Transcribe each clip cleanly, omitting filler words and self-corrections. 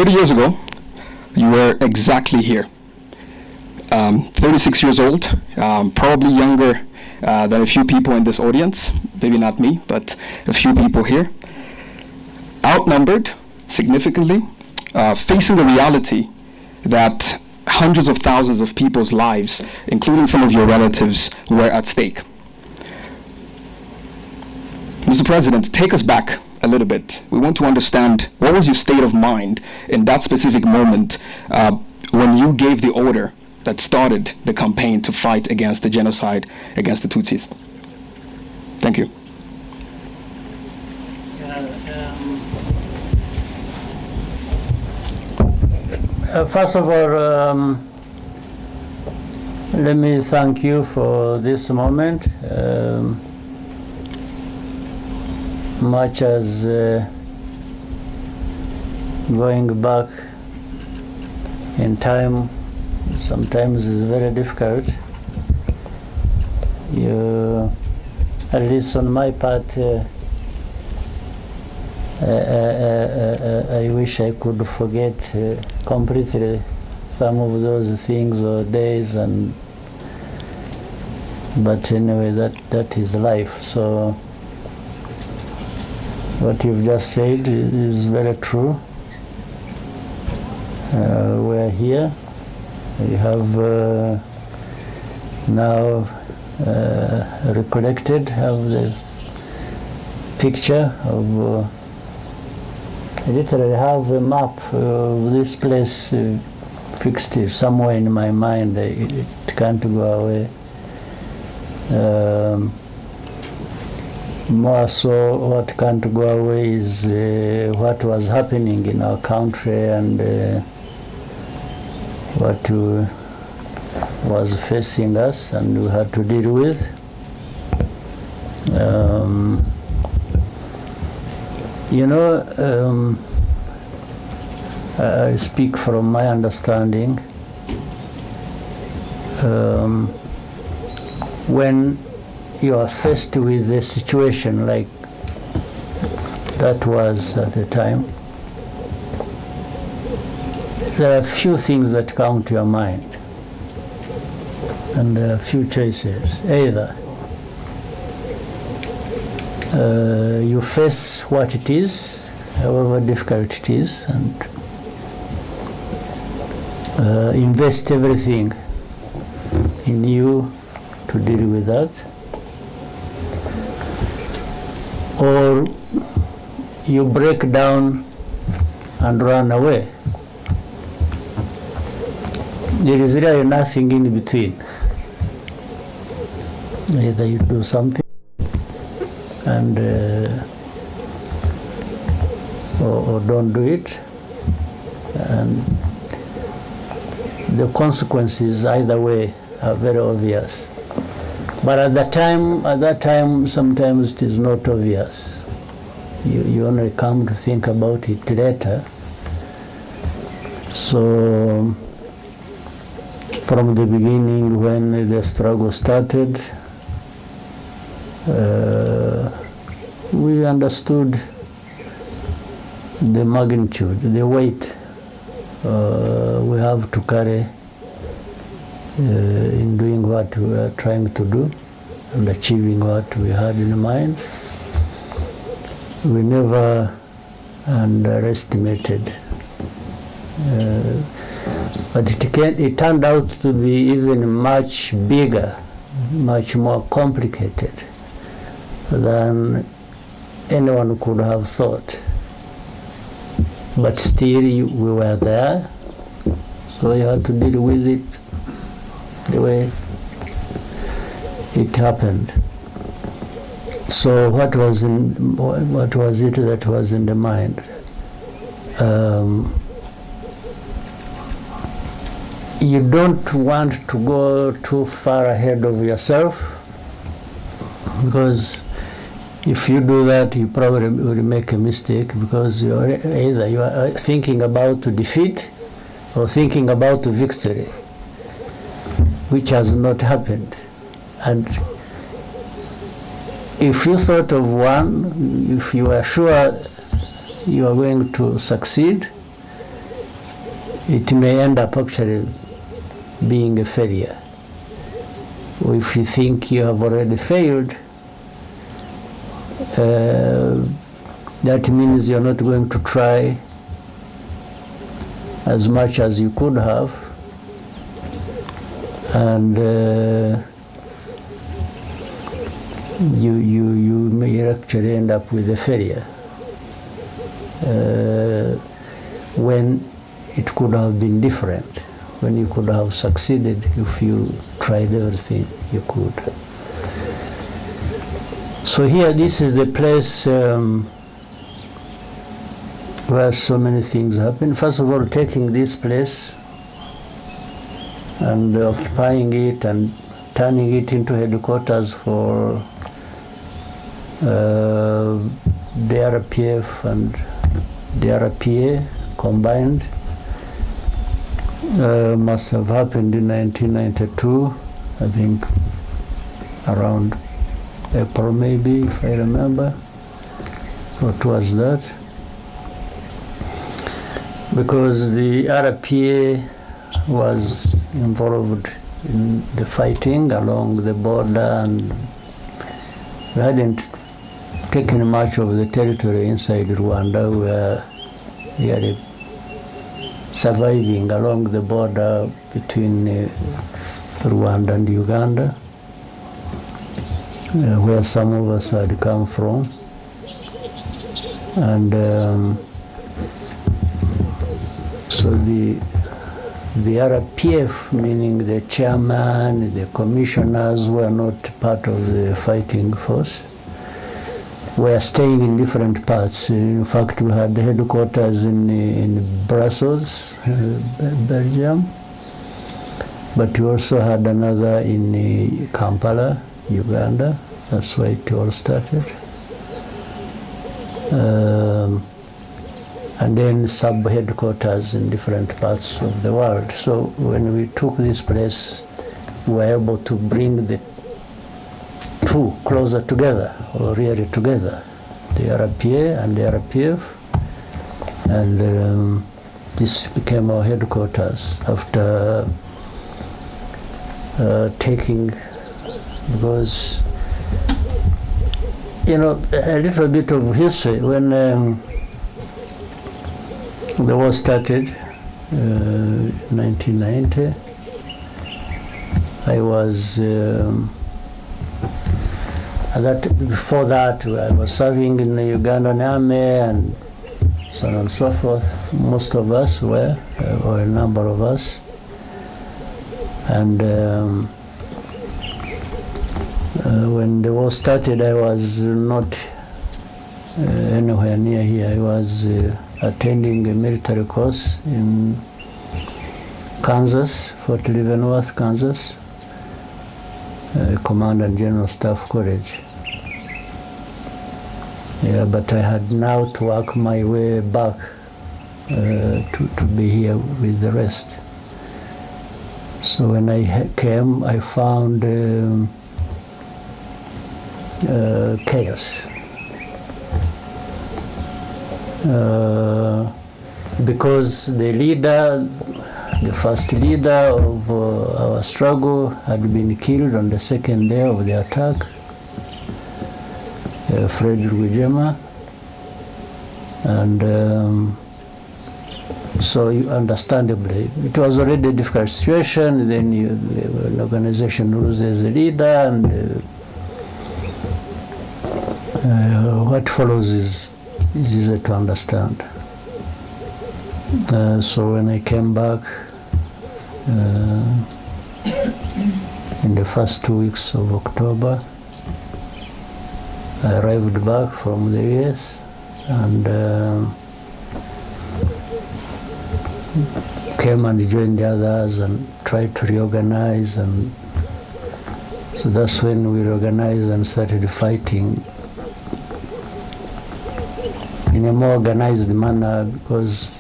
30 years ago, you were exactly here. 36 years old, probably younger than a few people in this audience, maybe not me, but a few people here. Outnumbered significantly, facing the reality that hundreds of thousands of people's lives, including some of your relatives, were at stake. Mr. President, take us back a little bit. We want to understand what was your state of mind in that specific moment when you gave the order that started the campaign to fight against the genocide against the Tutsis. Thank you. First of all, let me thank you for this moment. Much as going back in time sometimes is very difficult. You, at least on my part, I wish I could forget completely some of those things or days, but anyway, that is life. So what you've just said is very true. We're here. We have now recollected, have the picture of, I literally have a map of this place fixed somewhere in my mind. It can't go away. More so, what can't go away is what was happening in our country and what was facing us and we had to deal with. You know, I speak from my understanding. When you are faced with a situation like that was at the time, there are a few things that come to your mind, and there are a few choices. Either you face what it is, however difficult it is, and invest everything in you to deal with that, or you break down and run away. There is really nothing in between. Either you do something and or don't do it, and the consequences either way are very obvious. But at that time, sometimes it is not obvious. You only come to think about it later. So, from the beginning, when the struggle started, we understood the magnitude, the weight we have to carry in doing what we are trying to do and achieving what we had in mind. We never underestimated, but it turned out to be even much bigger, much more complicated than anyone could have thought. But still, we were there, so you had to deal with it the way it happened. So what was it that was in the mind? You don't want to go too far ahead of yourself, because if you do that, you probably will make a mistake, because either you are thinking about defeat or thinking about victory, which has not happened. And if you thought of one, if you are sure you are going to succeed, it may end up actually being a failure. Or if you think you have already failed, that means you're not going to try as much as you could have, and you may actually end up with a failure when it could have been different, when you could have succeeded if you tried everything you could. So here, this is the place where so many things happen. First of all, taking this place and occupying it and turning it into headquarters for the RPF and the RPA combined must have happened in 1992, I think around April maybe, if I remember, or towards that, because the RPA was involved in the fighting along the border, and we hadn't taken much of the territory inside Rwanda. We were really surviving along the border between Rwanda and Uganda, where some of us had come from. And so the RPF, meaning the chairman, the commissioners, were not part of the fighting force. We are staying in different parts. In fact, we had the headquarters in Brussels, Belgium, but we also had another in Kampala, Uganda. That's where it all started. And then sub-headquarters in different parts of the world. So when we took this place, we were able to bring the two closer together, or really together, the RPA and the RPF, and this became our headquarters after taking, because, you know, a little bit of history. When the war started, 1990, I was before that, I was serving in the Ugandan army and so on and so forth. Most of us were, or a number of us. And when the war started, I was not anywhere near here. I was attending a military course in Kansas, Fort Leavenworth, Kansas. Command and General Staff College. Yeah, but I had now to work my way back to be here with the rest. So when I came, I found chaos. Because the first leader of our struggle had been killed on the second day of the attack, Fred Rwigema, and so understandably, it was already a difficult situation. Then an organization loses a leader, and what follows is easy to understand. So when I came back, in the first 2 weeks of October, I arrived back from the US and came and joined the others and tried to reorganize, and so that's when we reorganized and started fighting in a more organized manner because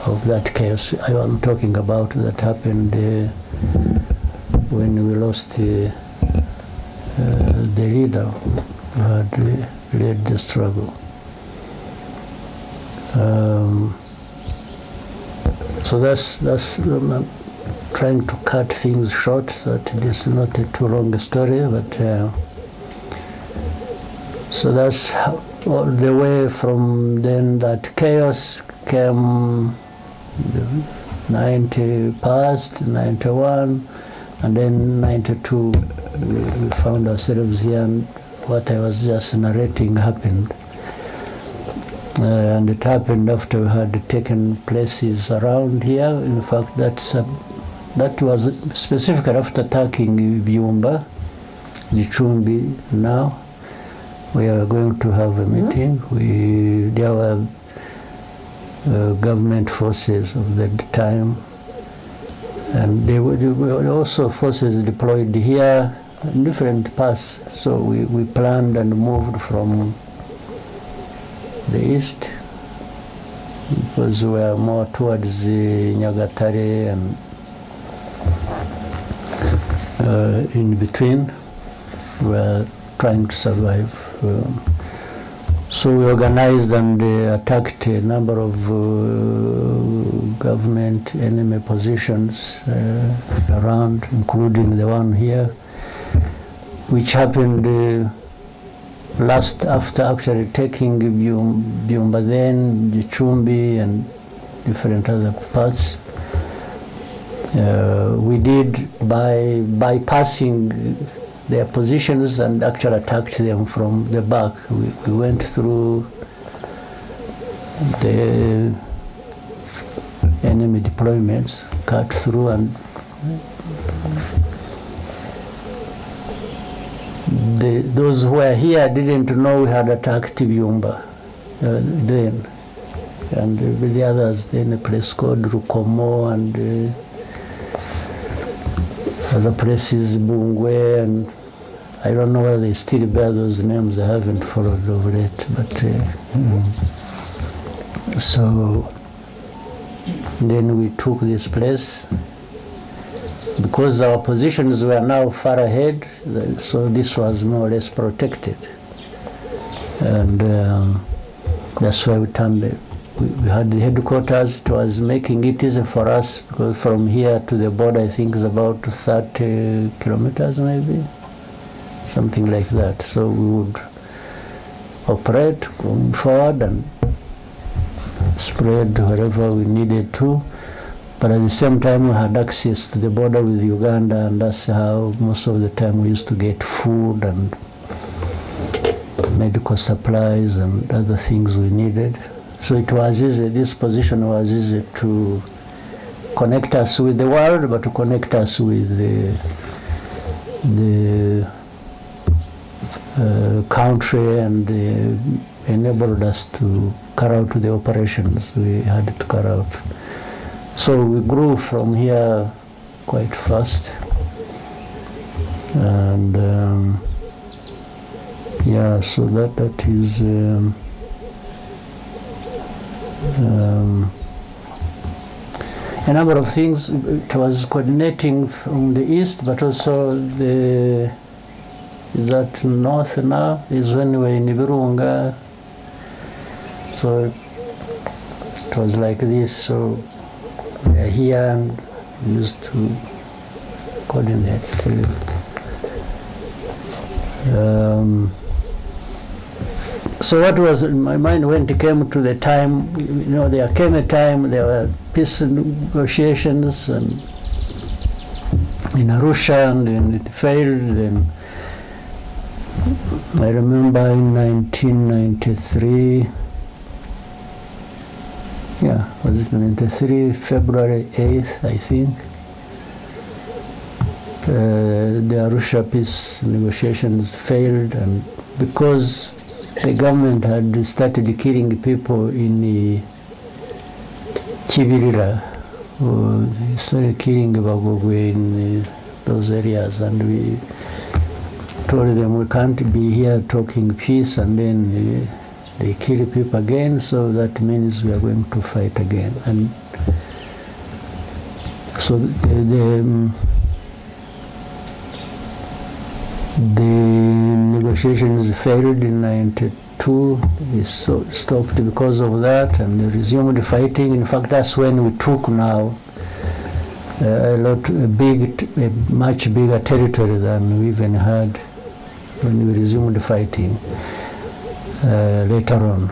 of that chaos I'm talking about that happened when we lost the leader who had led the struggle. So that's trying to cut things short so that it is not a too long a story, but so that's all the way from then. That chaos came 90 past, 91, and then 92 we found ourselves here, and what I was just narrating happened. And it happened after we had taken places around here. In fact, that was specifically after attacking Byumba, Gicumbi. Now we are going to have a meeting. There were government forces of the time, and there were also forces deployed here in different paths. So we planned and moved from the east, because we were more towards Nyagatare and in between. We were trying to survive. So we organized and attacked a number of government enemy positions around, including the one here, which happened after actually taking Byumba, then Gicumbi and different other parts. We did by bypassing their positions and actually attacked them from the back. We went through the enemy deployments, cut through, and those who were here didn't know we had attacked Byumba then, and the others then a place called Rukomo and other places, Bungwe, and I don't know whether they still bear those names. I haven't followed over it, but so then we took this place because our positions were now far ahead, so this was more or less protected, and that's why we turned it. We had the headquarters. It was making it easy for us because from here to the border, I think, is about 30 kilometers, maybe, something like that. So we would operate going forward and spread wherever we needed to. But at the same time, we had access to the border with Uganda, and that's how most of the time we used to get food and medical supplies and other things we needed. So it was easy, this position was easy to connect us with the world, but to connect us with the country, and enabled us to carry out the operations we had to carry out. So we grew from here quite fast, and yeah, so that is a number of things. It was coordinating from the east, but also that north now is when we were in Virunga. So it was like this. So we are here and we used to coordinate. So what was in my mind when it came to the time, there came a time, there were peace negotiations and in Arusha, and then it failed. And I remember in 1993, was it 93, February 8th, I think, the Arusha peace negotiations failed, and because the government had started killing people in Kibirira, they started killing Bagogwe in those areas, and we told them we can't be here talking peace and then they kill people again, so that means we are going to fight again. And so the negotiations failed in 93, 1992. We stopped because of that and resumed fighting. In fact, that's when we took now a much bigger territory than we even had when we resumed fighting later on.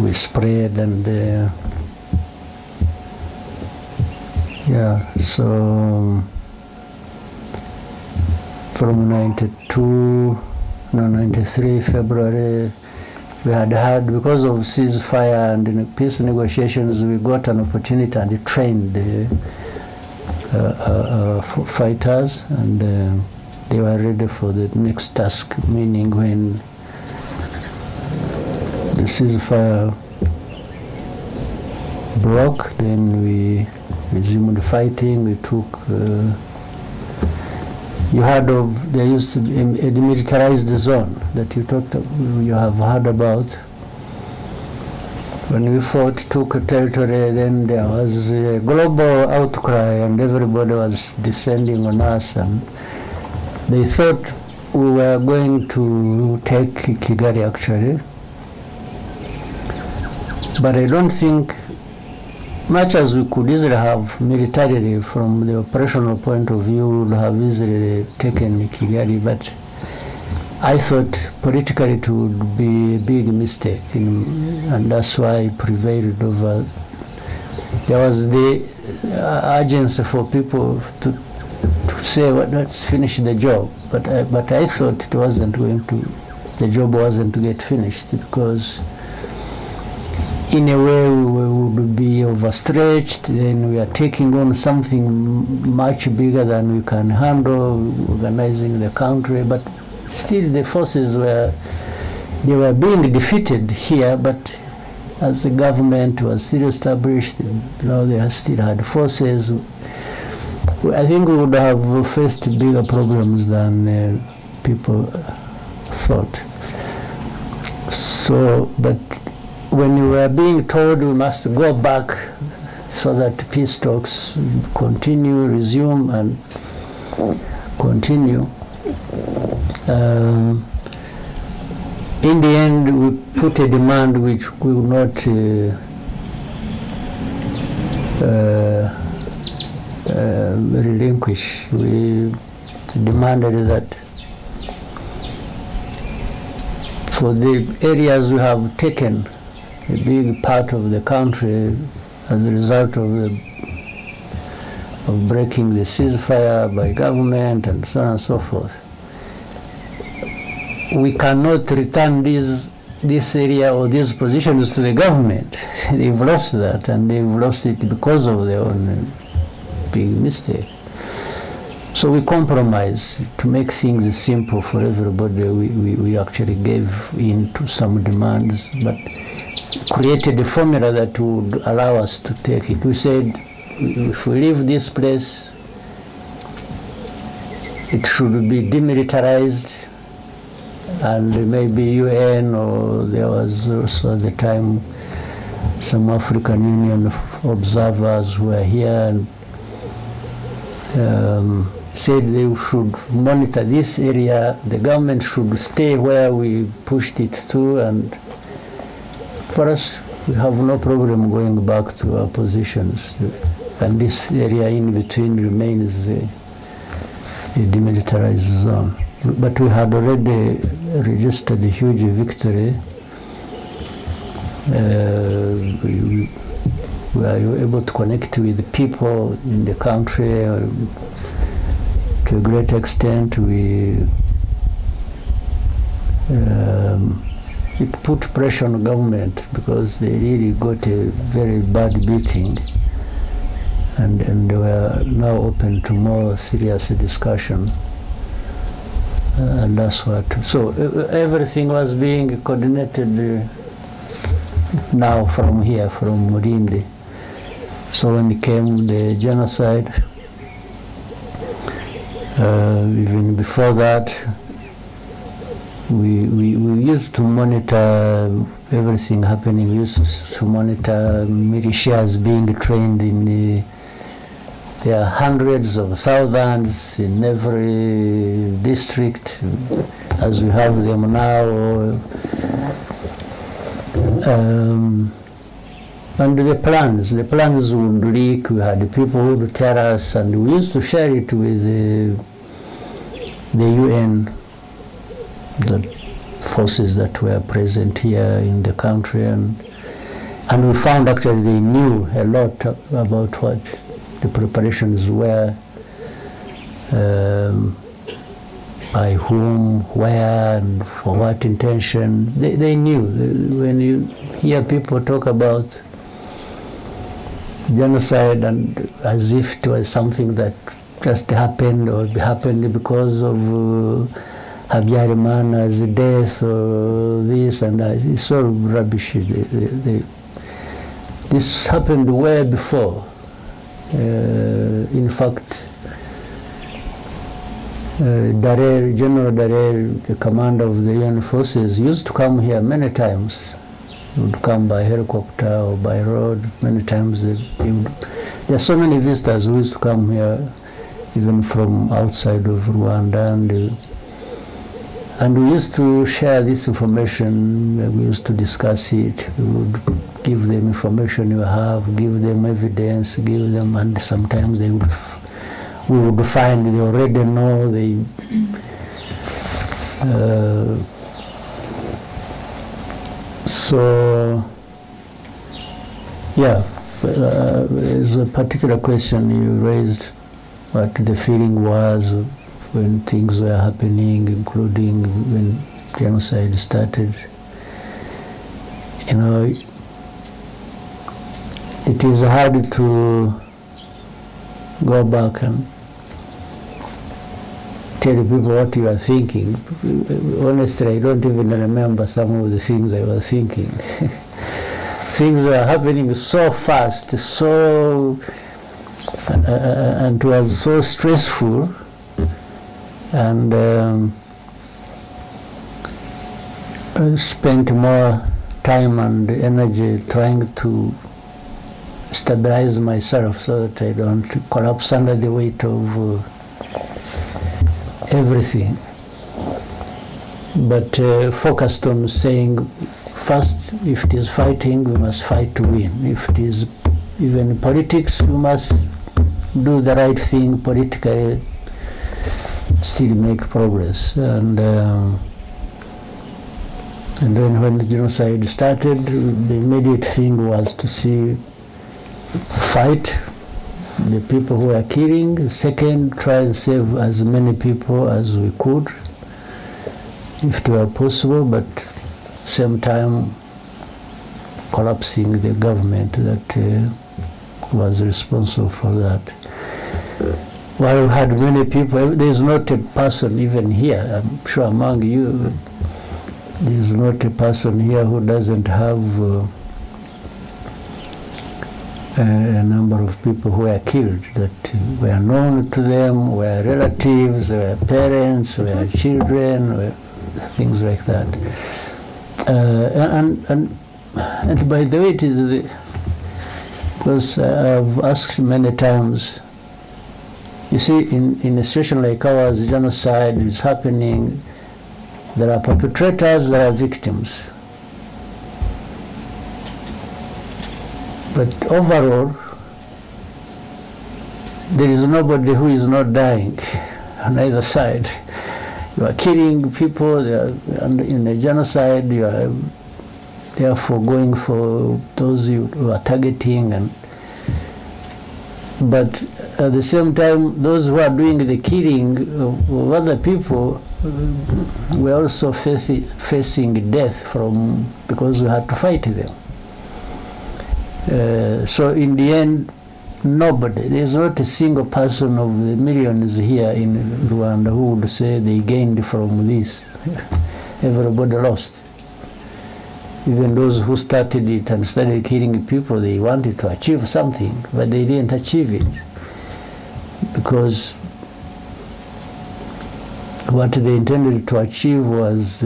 We spread and so from 93 February, we had, because of ceasefire and peace negotiations, we got an opportunity and trained fighters, and they were ready for the next task, meaning when the ceasefire broke, then we resumed fighting. We took, you heard of, there used to be a demilitarized zone that you have heard about. When we took a territory, then there was a global outcry and everybody was descending on us, and they thought we were going to take Kigali actually. But I don't think, much as we could easily have militarily from the operational point of view, we would have easily taken Kigali, but I thought politically it would be a big mistake, and that's why I prevailed over. There was the urgency for people to say, well, let's finish the job, but I thought it wasn't going to, the job wasn't to get finished, because in a way we would be overstretched, then we are taking on something much bigger than we can handle, organizing the country, but still the forces were being defeated here, but as the government was still established, they still had forces. I think we would have faced bigger problems than people thought. So, but when you were being told we must go back so that peace talks continue, resume and continue, in the end we put a demand which we would not relinquish. We demanded that for the areas we have taken a big part of the country as a result of breaking the ceasefire by government and so on and so forth. We cannot return this area or these positions to the government. They've lost that, and they've lost it because of their own big mistake. So we compromised to make things simple for everybody. We actually gave in to some demands, but created a formula that would allow us to take it. We said, if we leave this place, it should be demilitarized, and maybe UN, or there was also at the time some African Union observers who were here, and said they should monitor this area. The government should stay where we pushed it to, and for us, we have no problem going back to our positions. And this area in between remains a demilitarized zone. But we had already registered a huge victory. We were able to connect with the people in the country to a great extent. It put pressure on the government because they really got a very bad beating, and they were now open to more serious discussion. And that's what. So everything was being coordinated now from here, from Murindi. So when came the genocide, even before that, we used to monitor everything happening. We used to monitor militias being trained in the There are hundreds of thousands in every district, as we have them now. And the plans would leak. We had people who would tell us, and we used to share it with the UN, the forces that were present here in the country, and we found actually they knew a lot about what the preparations were, by whom, where, and for what intention. They knew. When you hear people talk about genocide and as if it was something that just happened or happened because of Habyarimana's death or this and that, it's all rubbish. This happened way before. In fact, General Darer, the commander of the UN forces, used to come here many times. He would come by helicopter or by road many times. There are so many visitors who used to come here, even from outside of Rwanda, and we used to share this information. We used to discuss it. We would give them information you have, give them evidence, give them, and sometimes we would find they already know. So, yeah, there's a particular question you raised, what the feeling was when things were happening, including when genocide started. You know, it is hard to go back and tell people what you are thinking. Honestly, I don't even remember some of the things I was thinking. Things were happening so fast, and it was so stressful, and I spent more time and energy trying to stabilize myself so that I don't collapse under the weight of everything. But focused on saying, first, if it is fighting, we must fight to win. If it is even politics, we must do the right thing politically, still make progress. And then when the genocide started, the immediate thing was to fight the people who are killing. Second, try and save as many people as we could, if it were possible, but same time collapsing the government that was responsible for that. While we had many people, there is not a person even here, I'm sure among you, there is not a person here who doesn't have a number of people who were killed that were known to them, were relatives, were parents, were children, were things like that. And by the way, it is because I've asked many times. You see, in a situation like ours, genocide is happening. There are perpetrators, there are victims. But overall, there is nobody who is not dying on either side. You are killing people, in a genocide, you are therefore going for those you are targeting. But at the same time, those who are doing the killing of other people were also facing death because we had to fight them. So in the end, nobody, there's not a single person of the millions here in Rwanda who would say they gained from this. Everybody lost. Even those who started it and started killing people, they wanted to achieve something, but they didn't achieve it. Because what they intended to achieve was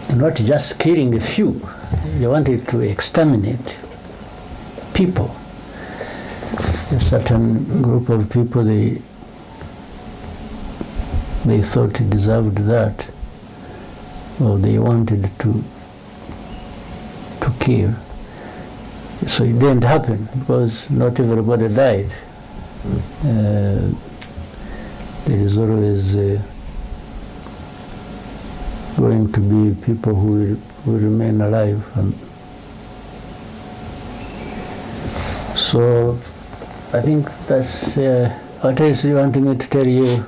not just killing a few. They wanted to exterminate people. a certain group of people, they thought it deserved that, or they wanted to kill. So it didn't happen because not everybody died. There is always going to be people who will remain alive. And so I think that's what else you want me to tell you?